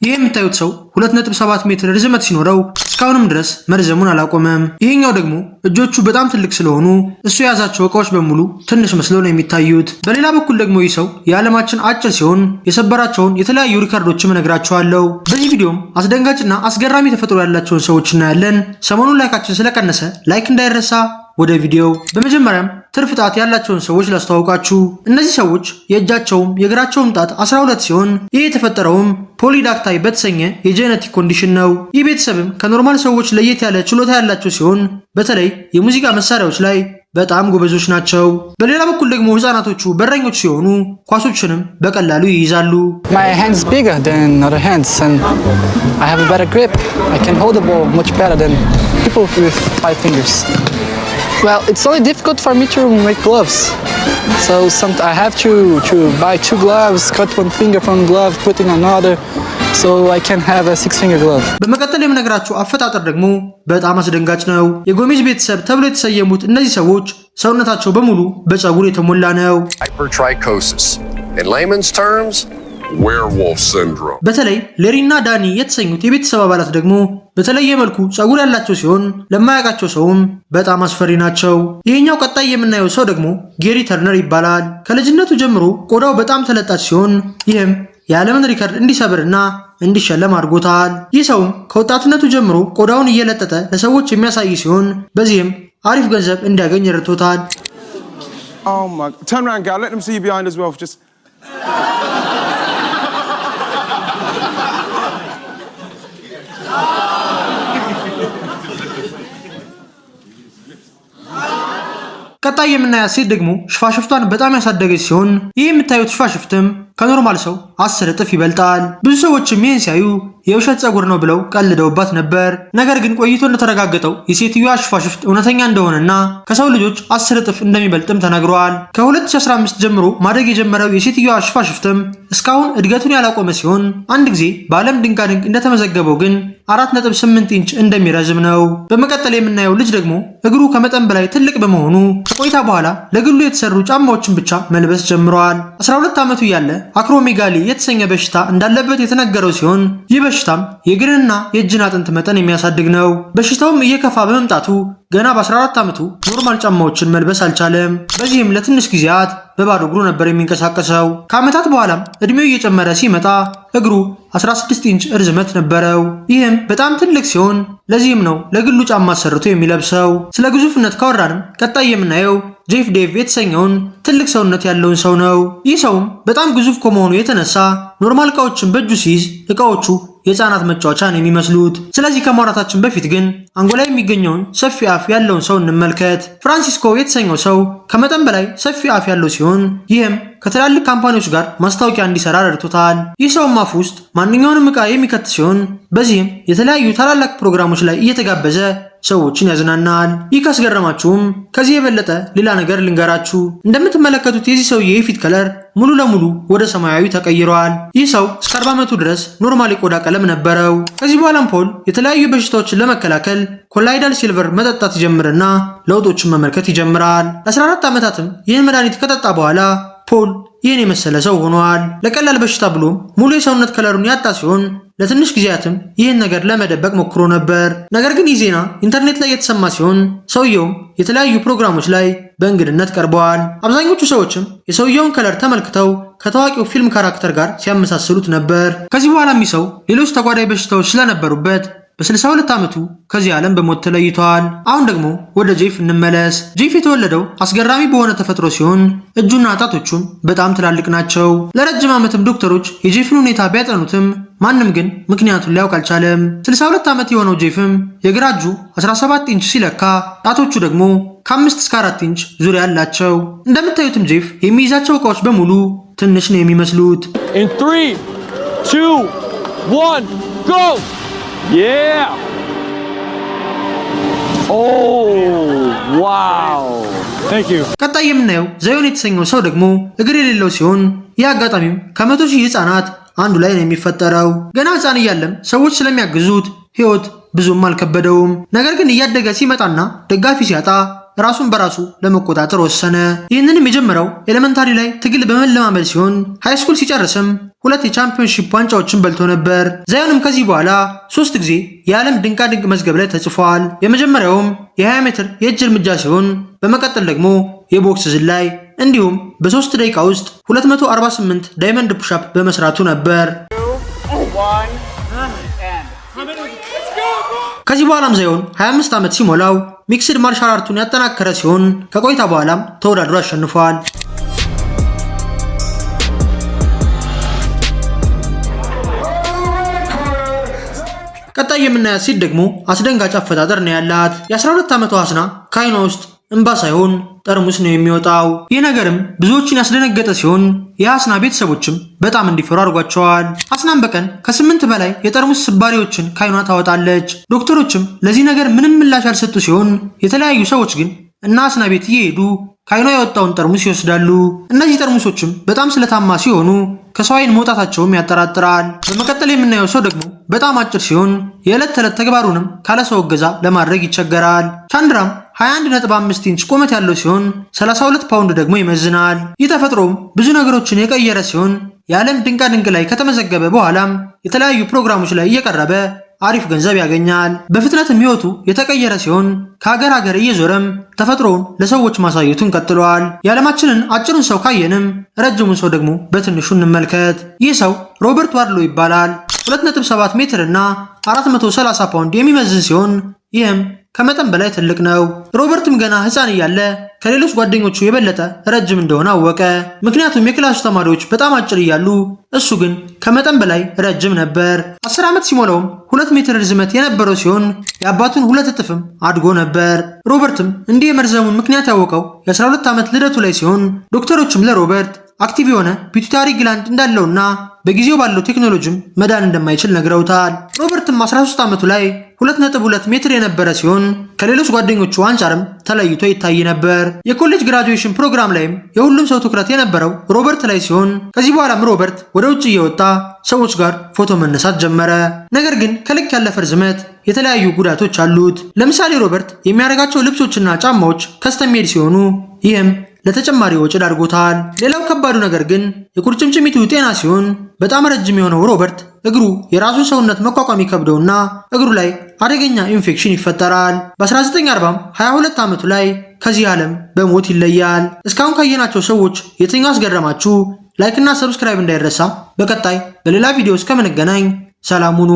ይህ የምታዩት ሰው 2.7 ሜትር ርዝመት ሲኖረው እስካሁንም ድረስ መርዘሙን አላቆመም። ይሄኛው ደግሞ እጆቹ በጣም ትልቅ ስለሆኑ እሱ የያዛቸው እቃዎች በሙሉ ትንሽ መስለው ነው የሚታዩት። በሌላ በኩል ደግሞ ይህ ሰው የዓለማችን አጭር ሲሆን የሰበራቸውን የተለያዩ ሪካርዶችም እነግራችኋለሁ። በዚህ ቪዲዮም አስደንጋጭና አስገራሚ ተፈጥሮ ያላቸውን ሰዎች እናያለን። ሰሞኑን ላይካችን ስለቀነሰ ላይክ እንዳይረሳ። ወደ ቪዲዮው በመጀመሪያም ትርፍ ጣት ያላቸውን ሰዎች ላስተዋውቃችሁ። እነዚህ ሰዎች የእጃቸውም የእግራቸውም ጣት 12 ሲሆን ይህ የተፈጠረውም ፖሊዳክታይ በተሰኘ የጄኔቲክ ኮንዲሽን ነው። ይህ ቤተሰብም ከኖርማል ሰዎች ለየት ያለ ችሎታ ያላቸው ሲሆን በተለይ የሙዚቃ መሳሪያዎች ላይ በጣም ጎበዞች ናቸው። በሌላ በኩል ደግሞ ህፃናቶቹ በረኞች ሲሆኑ ኳሶችንም በቀላሉ ይይዛሉ። My hands bigger than other hands and I have a better grip. I can hold the ball much better than people with 5 fingers. Well, it's only difficult for me to make gloves. So I have to buy 2 gloves, cut one finger from glove, put in another, so I can have a 6-finger glove. በመቀጠል የምነግራችሁ አፈጣጠር ደግሞ በጣም አስደንጋጭ ነው። የጎሜዝ ቤተሰብ ተብሎ የተሰየሙት እነዚህ ሰዎች ሰውነታቸው በሙሉ በፀጉር የተሞላ ነው። Hypertrichosis. In layman's terms, werewolf syndrome. በተለይ ሌሪና ዳኒ የተሰኙት የቤተሰብ አባላት ደግሞ በተለየ መልኩ ፀጉር ያላቸው ሲሆን ለማያውቃቸው ሰውም በጣም አስፈሪ ናቸው። ይሄኛው ቀጣይ የምናየው ሰው ደግሞ ጌሪ ተርነር ይባላል። ከልጅነቱ ጀምሮ ቆዳው በጣም ተለጣች ሲሆን ይህም የዓለምን ሪከርድ እንዲሰብርና እንዲሸለም አድርጎታል። ይህ ሰውም ከወጣትነቱ ጀምሮ ቆዳውን እየለጠጠ ለሰዎች የሚያሳይ ሲሆን በዚህም አሪፍ ገንዘብ እንዲያገኝ ረድቶታል። Oh my, turn around, girl. Let them see you behind as well. Just ቀጣይ የምናያት ሴት ደግሞ ሽፋሽፍቷን በጣም ያሳደገች ሲሆን ይህ የምታዩት ሽፋሽፍትም ከኖርማል ሰው 10 እጥፍ ይበልጣል። ብዙ ሰዎችም ይህን ሲያዩ የውሸት ፀጉር ነው ብለው ቀልደውባት ነበር። ነገር ግን ቆይቶ እንደተረጋገጠው የሴትዮዋ ሽፋሽፍት እውነተኛ እንደሆነና ከሰው ልጆች 10 እጥፍ እንደሚበልጥም ተነግሯል። ከ2015 ጀምሮ ማደግ የጀመረው የሴትዮዋ ሽፋሽፍትም እስካሁን እድገቱን ያላቆመ ሲሆን አንድ ጊዜ በዓለም ድንቃድንቅ እንደተመዘገበው ግን 4.8 ኢንች እንደሚረዝም ነው። በመቀጠል የምናየው ልጅ ደግሞ እግሩ ከመጠን በላይ ትልቅ በመሆኑ ከቆይታ በኋላ ለግሉ የተሰሩ ጫማዎችን ብቻ መልበስ ጀምሯል። 12 ዓመቱ ያለ አክሮሜጋሊ የተሰኘ በሽታ እንዳለበት የተነገረው ሲሆን ይህ በሽታም የእግርንና የእጅን አጥንት መጠን የሚያሳድግ ነው። በሽታውም እየከፋ በመምጣቱ ገና በ14 ዓመቱ ኖርማል ጫማዎችን መልበስ አልቻለም። በዚህም ለትንሽ ጊዜያት በባዶ እግሩ ነበር የሚንቀሳቀሰው። ከዓመታት በኋላም እድሜው እየጨመረ ሲመጣ እግሩ 16 ኢንች እርዝመት ነበረው። ይህም በጣም ትልቅ ሲሆን ለዚህም ነው ለግሉ ጫማ አሰርቶ የሚለብሰው። ስለ ግዙፍነት ካወራንም ቀጣይ የምናየው ጄፍ ዴቭ የተሰኘውን ትልቅ ሰውነት ያለውን ሰው ነው። ይህ ሰውም በጣም ግዙፍ ከመሆኑ የተነሳ ኖርማል እቃዎችን በእጁ ሲይዝ እቃዎቹ የህፃናት መጫወቻ ነው የሚመስሉት። ስለዚህ ከማውራታችን በፊት ግን አንጎላ የሚገኘውን ሰፊ አፍ ያለውን ሰው እንመልከት። ፍራንሲስኮ የተሰኘው ሰው ከመጠን በላይ ሰፊ አፍ ያለው ሲሆን ይህም ከትላልቅ ካምፓኒዎች ጋር ማስታወቂያ እንዲሰራ ረድቶታል። ይህ ሰውም አፍ ውስጥ ማንኛውንም ዕቃ የሚከት ሲሆን በዚህም የተለያዩ ታላላቅ ፕሮግራሞች ላይ እየተጋበዘ ሰዎችን ያዝናናል። ይህ ካስገረማችሁም ከዚህ የበለጠ ሌላ ነገር ልንገራችሁ። እንደምትመለከቱት የዚህ ሰውዬ የፊት ከለር ሙሉ ለሙሉ ወደ ሰማያዊ ተቀይሯል። ይህ ሰው እስከ 40 ዓመቱ ድረስ ኖርማል የቆዳ ቀለም ነበረው። ከዚህ በኋላም ፖል የተለያዩ በሽታዎችን ለመከላከል ኮላይዳል ሲልቨር መጠጣት ይጀምርና ለውጦችን መመልከት ይጀምራል። ለ14 ዓመታትም ይህን መድኃኒት ከጠጣ በኋላ ፖል ይህን የመሰለ ሰው ሆኗል። ለቀላል በሽታ ብሎም ሙሉ የሰውነት ከለሩን ያጣ ሲሆን ለትንሽ ጊዜያትም ይህን ነገር ለመደበቅ ሞክሮ ነበር። ነገር ግን ይህ ዜና ኢንተርኔት ላይ የተሰማ ሲሆን ሰውየውም የተለያዩ ፕሮግራሞች ላይ በእንግድነት ቀርበዋል። አብዛኞቹ ሰዎችም የሰውየውን ከለር ተመልክተው ከታዋቂው ፊልም ካራክተር ጋር ሲያመሳስሉት ነበር። ከዚህ በኋላ ይህ ሰው ሌሎች ተጓዳኝ በሽታዎች ስለነበሩበት በ62 ዓመቱ ከዚህ ዓለም በሞት ተለይቷል። አሁን ደግሞ ወደ ጄፍ እንመለስ። ጄፍ የተወለደው አስገራሚ በሆነ ተፈጥሮ ሲሆን እጁና ጣቶቹም በጣም ትላልቅ ናቸው። ለረጅም ዓመትም ዶክተሮች የጄፍን ሁኔታ ቢያጠኑትም ማንም ግን ምክንያቱን ሊያውቅ አልቻለም። 62 ዓመት የሆነው ጄፍም የግራ እጁ 17 ኢንች ሲለካ ጣቶቹ ደግሞ ከ5 እስከ 4 ኢንች ዙሪያ አላቸው። እንደምታዩትም ጄፍ የሚይዛቸው ዕቃዎች በሙሉ ትንሽ ነው የሚመስሉት። In 3, 2, 1, go! Yeah! Oh, wow! Thank you. ቀጣይ የምናየው ዛዮን የተሰኘው ሰው ደግሞ እግር የሌለው ሲሆን ይህ አጋጣሚም ከ100,000 ህፃናት አንዱ ላይ ነው የሚፈጠረው። ገና ህፃን እያለም ሰዎች ስለሚያግዙት ህይወት ብዙም አልከበደውም። ነገር ግን እያደገ ሲመጣና ደጋፊ ሲያጣ ራሱን በራሱ ለመቆጣጠር ወሰነ። ይህንንም የጀመረው ኤሌመንታሪ ላይ ትግል በመለማመድ ሲሆን ሃይስኩል ሲጨርስም 2 የቻምፒዮንሺፕ ዋንጫዎችን በልቶ ነበር። ዛዮንም ከዚህ በኋላ 3 ጊዜ የዓለም ድንቃድንቅ መዝገብ ላይ ተጽፏል። የመጀመሪያውም የ20 ሜትር የእጅ እርምጃ ሲሆን በመቀጠል ደግሞ የቦክስ ዝላይ እንዲሁም በ3 ደቂቃ ውስጥ 248 ዳይመንድ ፑሽአፕ በመስራቱ ነበር። ከዚህ በኋላም ዛዮን 25 ዓመት ሲሞላው ሚክስድ ማርሻል አርቱን ያጠናከረ ሲሆን ከቆይታ በኋላም ተወዳድሮ አሸንፏል። ቀጣይ የምናያት ሴት ደግሞ አስደንጋጭ አፈጣጠር ነው ያላት። የ12 ዓመቷ ሀስና ከዓይኗ ውስጥ እንባ ሳይሆን ጠርሙስ ነው የሚወጣው። ይህ ነገርም ብዙዎችን ያስደነገጠ ሲሆን የሀስና ቤተሰቦችም በጣም እንዲፈሩ አድርጓቸዋል። ሀስናም በቀን ከ8 በላይ የጠርሙስ ስባሪዎችን ከዓይኗ ታወጣለች። ዶክተሮችም ለዚህ ነገር ምንም ምላሽ ያልሰጡ ሲሆን የተለያዩ ሰዎች ግን እና ሀስና ቤት እየሄዱ ከዓይኗ የወጣውን ጠርሙስ ይወስዳሉ። እነዚህ ጠርሙሶችም በጣም ስለታማ ሲሆኑ ከሰው ዓይን መውጣታቸውም ያጠራጥራል። በመቀጠል የምናየው ሰው ደግሞ በጣም አጭር ሲሆን የዕለት ተዕለት ተግባሩንም ካለ ሰው እገዛ ለማድረግ ይቸገራል። ቻንድራም 21.5 ኢንች ቁመት ያለው ሲሆን 32 ፓውንድ ደግሞ ይመዝናል። ይህ ተፈጥሮም ብዙ ነገሮችን የቀየረ ሲሆን የዓለም ድንቃድንቅ ላይ ከተመዘገበ በኋላም የተለያዩ ፕሮግራሞች ላይ እየቀረበ አሪፍ ገንዘብ ያገኛል። በፍጥነትም ሕይወቱ የተቀየረ ሲሆን ከሀገር ሀገር እየዞረም ተፈጥሮውን ለሰዎች ማሳየቱን ቀጥሏል። የዓለማችንን አጭሩን ሰው ካየንም ረጅሙን ሰው ደግሞ በትንሹ እንመልከት። ይህ ሰው ሮበርት ዋድሎ ይባላል። 2.7 ሜትር እና 430 ፓውንድ የሚመዝን ሲሆን ይህም ከመጠን በላይ ትልቅ ነው። ሮበርትም ገና ሕፃን እያለ ከሌሎች ጓደኞቹ የበለጠ ረጅም እንደሆነ አወቀ። ምክንያቱም የክላሱ ተማሪዎች በጣም አጭር እያሉ እሱ ግን ከመጠን በላይ ረጅም ነበር። 10 ዓመት ሲሞላውም 2 ሜትር ርዝመት የነበረው ሲሆን የአባቱን 2 እጥፍም አድጎ ነበር። ሮበርትም እንዲህ የመርዘሙን ምክንያት ያወቀው የ12 ዓመት ልደቱ ላይ ሲሆን ዶክተሮችም ለሮበርት አክቲቭ የሆነ ፒቱታሪ ግላንድ እንዳለውና በጊዜው ባለው ቴክኖሎጂም መዳን እንደማይችል ነግረውታል። ሮበርትም 13 ዓመቱ ላይ 2.2 ሜትር የነበረ ሲሆን ከሌሎች ጓደኞቹ አንጻርም ተለይቶ ይታይ ነበር። የኮሌጅ ግራጁዌሽን ፕሮግራም ላይም የሁሉም ሰው ትኩረት የነበረው ሮበርት ላይ ሲሆን ከዚህ በኋላም ሮበርት ወደ ውጭ እየወጣ ሰዎች ጋር ፎቶ መነሳት ጀመረ። ነገር ግን ከልክ ያለፈ ርዝመት የተለያዩ ጉዳቶች አሉት። ለምሳሌ ሮበርት የሚያደርጋቸው ልብሶችና ጫማዎች ከስተም ሜድ ሲሆኑ ይህም ለተጨማሪ ወጪ ዳርጎታል። ሌላው ከባዱ ነገር ግን የቁርጭምጭሚቱ ጤና ሲሆን በጣም ረጅም የሆነው ሮበርት እግሩ የራሱን ሰውነት መቋቋም ይከብደውና እግሩ ላይ አደገኛ ኢንፌክሽን ይፈጠራል። በ1940 22 ዓመቱ ላይ ከዚህ ዓለም በሞት ይለያል። እስካሁን ካየናቸው ሰዎች የትኛው አስገረማችሁ? ላይክ እና ሰብስክራይብ እንዳይረሳ። በቀጣይ በሌላ ቪዲዮ እስከምንገናኝ ሰላም ሁኑ።